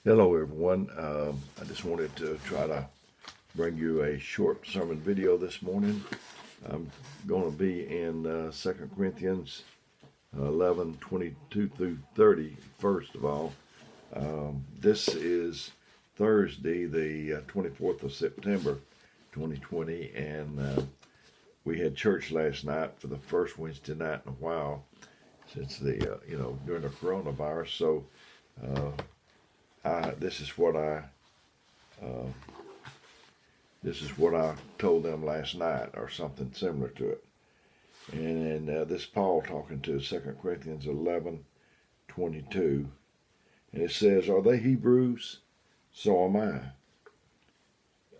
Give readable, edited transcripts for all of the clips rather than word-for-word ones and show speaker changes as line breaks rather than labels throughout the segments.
Hello, everyone. I just wanted to try to bring you a short sermon video this morning. I'm going to be in 2 Corinthians 11:22 through 30, first of all. This is Thursday, the 24th of September, 2020, and we had church last night for the first Wednesday night in a while since the, during the coronavirus. So, this is what I told them last night, or something similar to it. And this is Paul talking to 2 Corinthians 11:22, and it says, "Are they Hebrews? So am I.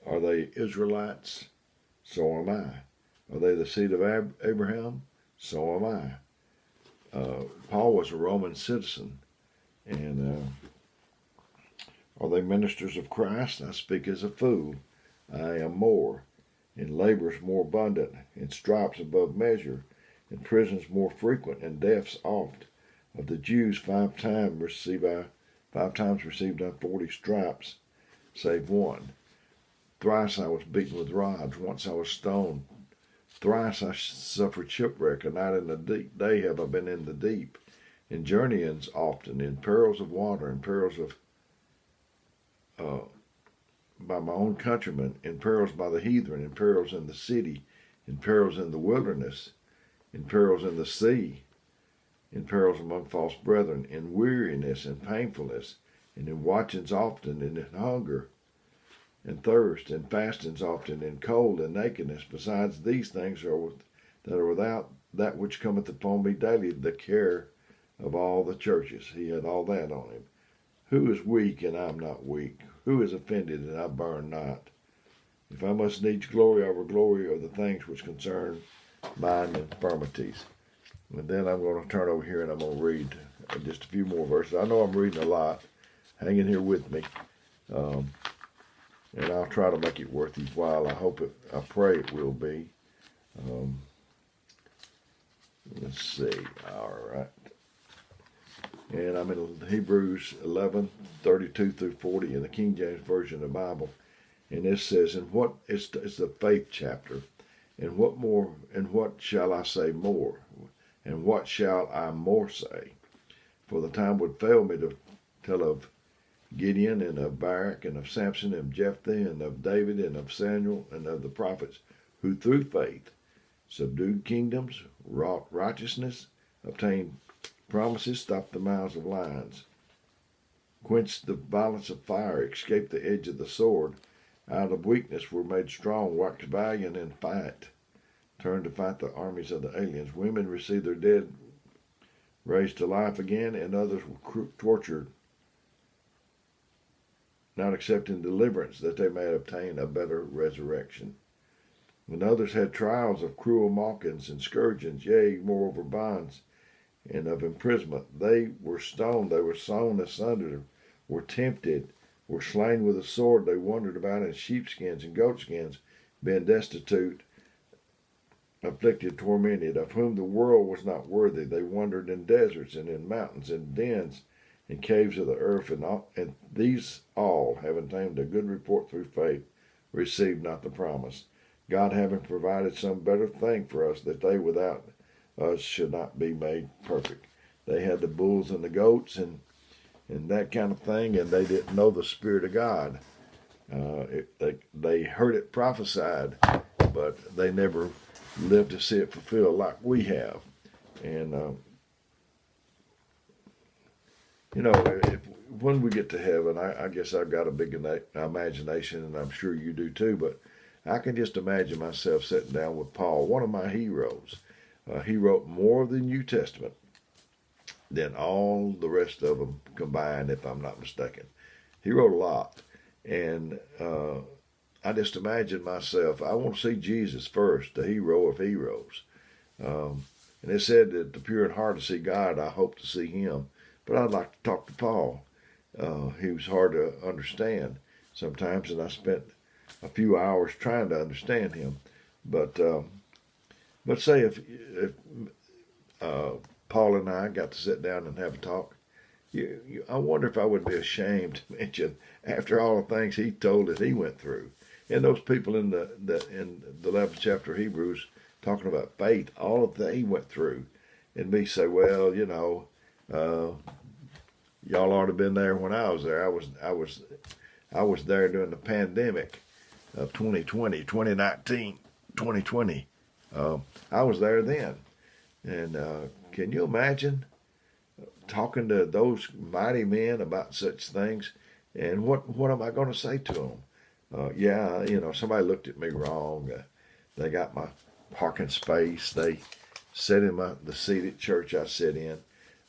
Are they Israelites? So am I. Are they the seed of Abraham? So am I." Paul was a Roman citizen, and are they ministers of Christ? I speak as a fool. I am more. In labors more abundant, in stripes above measure, in prisons more frequent, in deaths oft. Of the Jews 5 times received I 40 stripes, save one. Thrice I was beaten with rods, once I was stoned. Thrice I suffered shipwreck, a night and a day have I been in the deep. In journeyings often, in perils of water, in perils of by my own countrymen, in perils by the heathen, in perils in the city, in perils in the wilderness, in perils in the sea, in perils among false brethren, in weariness and painfulness, and in watchings often, and in hunger and thirst, and fastings often, in cold and nakedness. Besides these things that are without, that which cometh upon me daily, the care of all the churches." He had all that on him. "Who is weak, and I am not weak? Who is offended, and I burn not? If I must needs glory, I will glory of the things which concern mine infirmities." And then I'm going to turn over here and I'm going to read just a few more verses. I know I'm reading a lot. Hang in here with me. And I'll try to make it worth your while. I pray it will be. Let's see. All right. And I'm in Hebrews 11:32 through 40 in the King James Version of the Bible. And it says, it's the faith chapter. "And what shall I say more? And what shall I more say? For the time would fail me to tell of Gideon, and of Barak, and of Samson, and of Jephthah, and of David, and of Samuel, and of the prophets, who through faith subdued kingdoms, wrought righteousness, obtained promises, stopped the mouths of lions, quenched the violence of fire, escaped the edge of the sword, out of weakness were made strong, waxed valiant in fight, turned to fight the armies of the aliens. Women received their dead raised to life again, and others were tortured, not accepting deliverance, that they may obtain a better resurrection. And others had trials of cruel mockings and scourgings, yea, moreover bonds, and of imprisonment. They were stoned, they were sawn asunder, were tempted, were slain with a sword. They wandered about in sheepskins and goatskins, being destitute, afflicted, tormented, of whom the world was not worthy. They wandered in deserts and in mountains and dens and caves of the earth, and these all, having tamed a good report through faith, received not the promise. God having provided some better thing for us, that they without us should not be made perfect." They had the bulls and the goats and that kind of thing, and they didn't know the Spirit of God. They heard it prophesied, but they never lived to see it fulfilled like we have. And when we get to heaven, I guess I've got a big imagination, and I'm sure you do too, but I can just imagine myself sitting down with Paul, one of my heroes. He wrote more of the New Testament than all the rest of them combined, if I'm not mistaken. He wrote a lot. And I just imagine myself, I want to see Jesus first, the hero of heroes. And it said that the pure in heart to see God, I hope to see him. But I'd like to talk to Paul. He was hard to understand sometimes, and I spent a few hours trying to understand him. But say if Paul and I got to sit down and have a talk, I wonder if I would be ashamed to mention after all the things he told that he went through, and those people in the 11th chapter of Hebrews talking about faith, all of that he went through, and me say, well, y'all ought to have been there when I was there. I was there during the pandemic of 2020, 2019, 2020. I was there then, and can you imagine talking to those mighty men about such things? And what am I going to say to them? Somebody looked at me wrong. They got my parking space. They sat in the seat at church I sit in.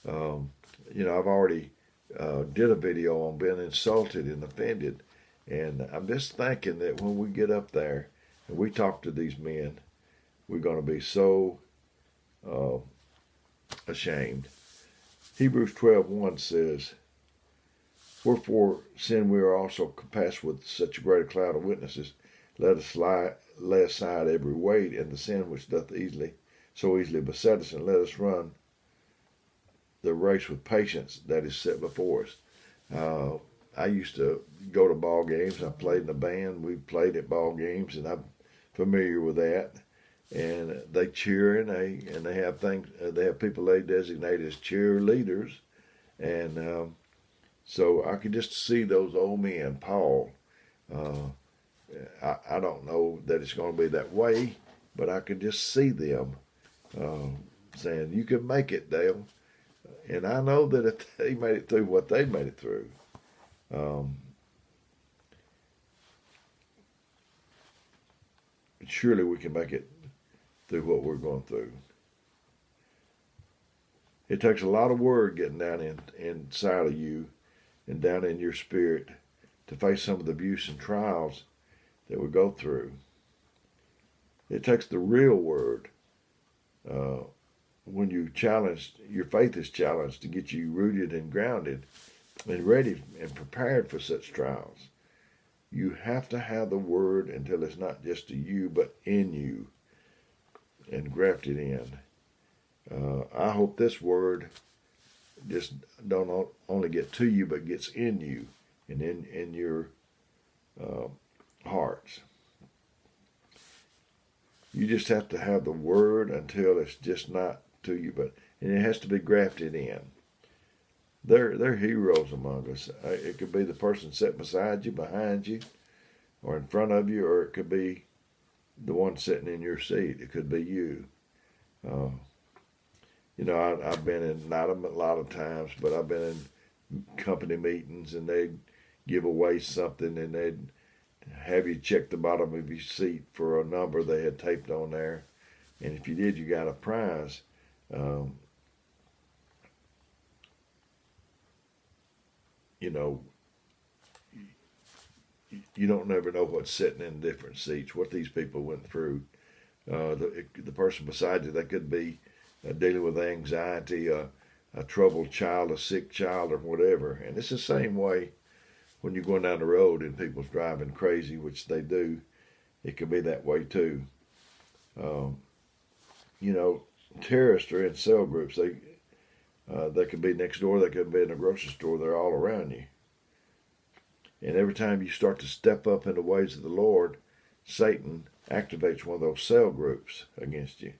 I've already did a video on being insulted and offended. And I'm just thinking that when we get up there and we talk to these men, we're going to be so ashamed. Hebrews 12:1 says, wherefore, seeing we are also compassed with such a great a cloud of witnesses, let us lay aside every weight and the sin which doth so easily beset us, and let us run the race with patience that is set before us. I used to go to ball games. I played in a band. We played at ball games, and I'm familiar with that. And they cheer, and they have things. They have people they designate as cheerleaders, and so I could just see those old men, Paul. I don't know that it's going to be that way, but I could just see them saying, "You can make it, Dale." And I know that if they made it through what they made it through, surely we can make it through what we're going through. It takes a lot of word getting down inside of you and down in your spirit to face some of the abuse and trials that we go through. It takes the real word when you challenged, your faith is challenged to get you rooted and grounded and ready and prepared for such trials. You have to have the word until it's not just to you, but in you and grafted in. I hope this word just don't only get to you, but gets in you and in your hearts. You just have to have the word until it's just not to you, and it has to be grafted in. They're heroes among us. It could be the person sitting beside you, behind you, or in front of you, or it could be the one sitting in your seat. It could be you. I've been in, not a lot of times, but I've been in company meetings, and they'd give away something, and they'd have you check the bottom of your seat for a number they had taped on there. And if you did, you got a prize. You don't never know what's sitting in different seats, what these people went through. The person beside you, they could be dealing with anxiety, a troubled child, a sick child, or whatever. And it's the same way when you're going down the road and people's driving crazy, which they do. It could be that way too. Terrorists are in cell groups. They could be next door. They could be in a grocery store. They're all around you. And every time you start to step up in the ways of the Lord, Satan activates one of those cell groups against you.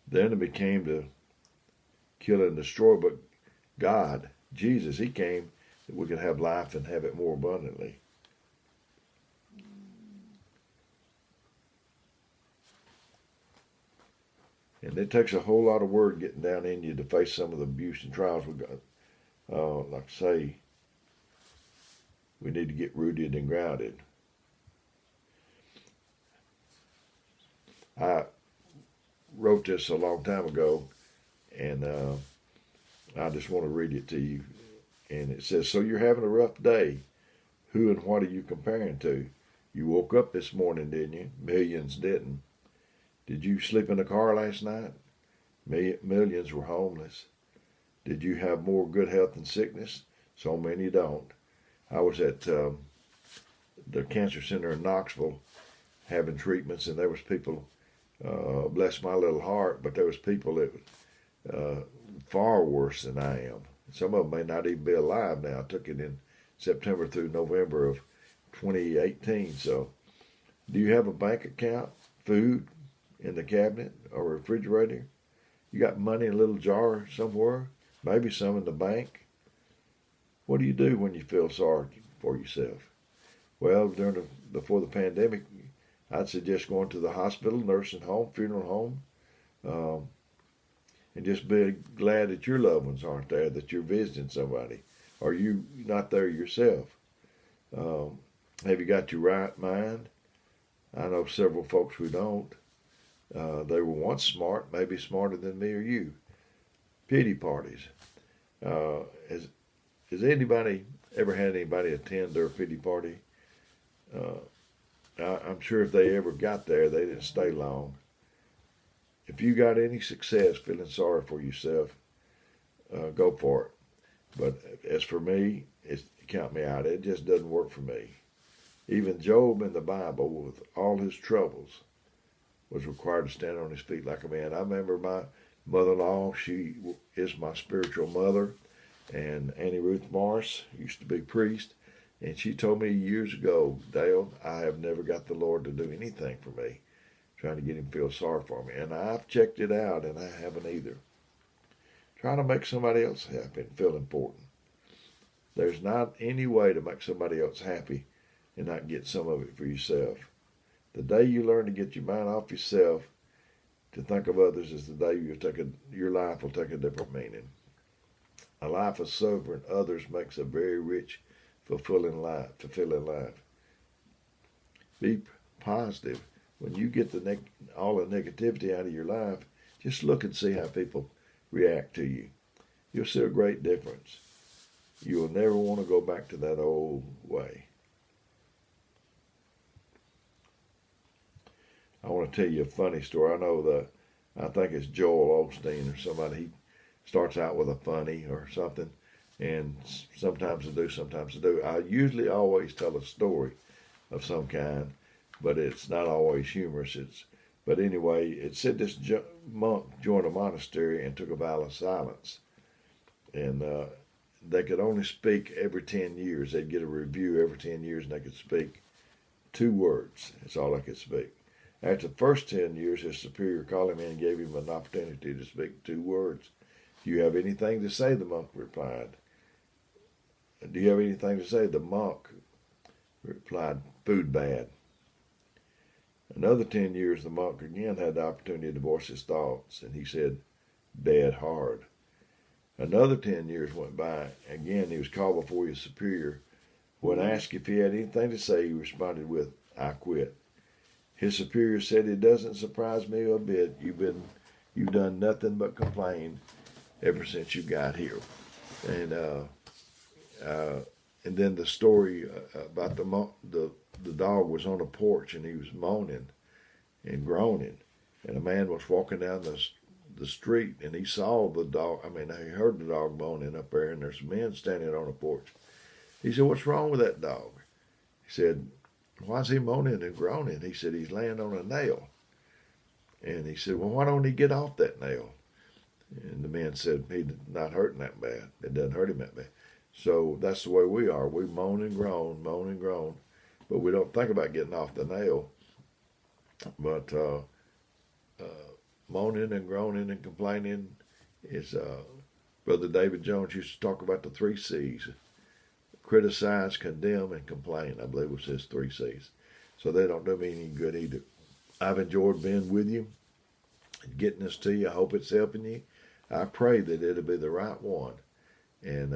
The enemy came to kill and destroy, but God, Jesus, he came that we could have life and have it more abundantly. And it takes a whole lot of word getting down in you to face some of the abuse and trials we've got. Like I say, we need to get rooted and grounded. I wrote this a long time ago, and I just want to read it to you. And it says, so you're having a rough day. Who and what are you comparing to? You woke up this morning, didn't you? Millions didn't. Did you sleep in a car last night? Millions were homeless. Did you have more good health than sickness? So many don't. I was at the cancer center in Knoxville having treatments, and there was people, bless my little heart, but there was people that far worse than I am. Some of them may not even be alive now. I took it in September through November of 2018. So, do you have a bank account, food in the cabinet or refrigerator? You got money in a little jar somewhere, maybe some in the bank. What do you do when you feel sorry for yourself? Well, before the pandemic, I'd suggest going to the hospital, nursing home, funeral home, and just be glad that your loved ones aren't there, that you're visiting somebody, or you not there yourself. Have you got your right mind? I know several folks who don't. They were once smart, maybe smarter than me or you. Pity parties. Has anybody ever had anybody attend their pity party? I'm sure if they ever got there, they didn't stay long. If you got any success feeling sorry for yourself, go for it. But as for me, count me out. It just doesn't work for me. Even Job in the Bible, with all his troubles, was required to stand on his feet like a man. I remember my mother-in-law, she is my spiritual mother, and Annie Ruth Morris used to be priest, and she told me years ago, Dale, I have never got the Lord to do anything for me, trying to get him to feel sorry for me. And I've checked it out, and I haven't either. Trying to make somebody else happy and feel important. There's not any way to make somebody else happy and not get some of it for yourself. The day you learn to get your mind off yourself to think of others is the day your life will take a different meaning. A life of serving others makes a very rich, fulfilling life. Be positive. When you get all the negativity out of your life, just look and see how people react to you. You'll see a great difference. You will never want to go back to that old way. I want to tell you a funny story. I think it's Joel Osteen or somebody. He starts out with a funny or something, and sometimes I do, sometimes I do. I usually always tell a story of some kind, but it's not always humorous. But anyway, it said this monk joined a monastery and took a vow of silence, and they could only speak every 10 years. They'd get a review every 10 years, and they could speak 2 words. That's all they could speak. After the first 10 years, his superior called him in and gave him an opportunity to speak 2 words. Do you have anything to say? The monk replied. Do you have anything to say? The monk replied, food bad. Another 10 years, the monk again had the opportunity to voice his thoughts, and he said, bad hard. Another 10 years went by. Again, he was called before his superior. When asked if he had anything to say, he responded with, I quit. His superior said, it doesn't surprise me a bit. You've done nothing but complain ever since you got here. And then the story about the dog was on a porch and he was moaning and groaning. And a man was walking down the street and he saw the dog. He heard the dog moaning up there, and there's men standing on a porch. He said, what's wrong with that dog? He said, why is he moaning and groaning? He said, he's laying on a nail. And he said, well, why don't he get off that nail? And the man said, he's not hurting that bad. It doesn't hurt him that bad. So that's the way we are. We moan and groan, but we don't think about getting off the nail. But moaning and groaning and complaining is, Brother David Jones used to talk about the 3 C's. Criticize, condemn, and complain. I believe it was his 3 C's. So they don't do me any good either. I've enjoyed being with you, getting this to you. I hope it's helping you. I pray that it'll be the right one. And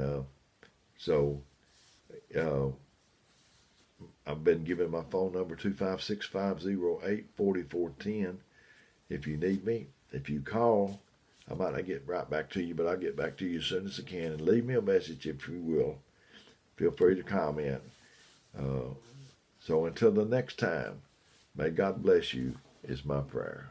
I've been given my phone number, 256-508-4410. If you need me, if you call, I might not get right back to you, but I'll get back to you as soon as I can. And leave me a message if you will. Feel free to comment. So until the next time, may God bless you is my prayer.